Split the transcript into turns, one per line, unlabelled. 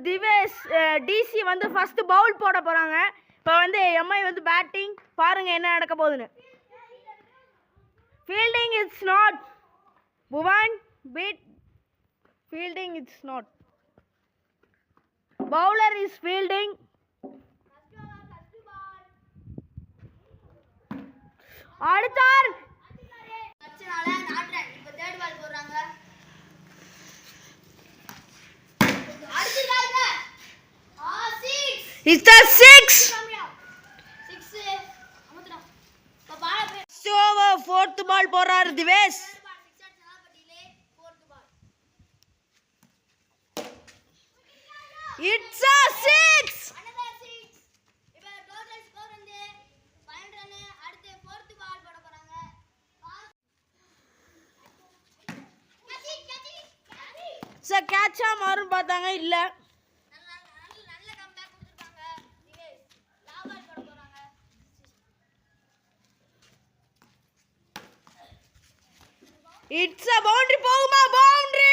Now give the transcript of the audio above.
Divesh DC வந்து first Pavul போட போறாங்க. இப்போ வந்து எம்ஐ வந்து பேட்டிங். பாருங்க என்ன நடக்க போகுதுன்னு. Fielding it's not. புவன் பீட். Fielding it's not. Bowler is fielding. அடுத்தார்
அச்சனால நாட்ரன் இப்போ தேர்ட் பால் போடுறாங்க. அடிச்சிட்டாங்க. 6.
It's a 6.
6 அமுத்துறோம். இப்போ பால்
over fourth ball போறாரு திவேஷ். It's a 6.
Another 6. இப்போ டோட்டல் ஸ்கோர் வந்து 5 ரன். அடுத்து fourth பால் போட போறாங்க.
கேட்சா மாறும் பார்த்தாங்க இல்ல.
நல்ல கம்பேக் கொடுத்திருக்காங்க. திவேஷ் லாபால் போட போறாங்க.
It's a boundary போகுமா? boundary.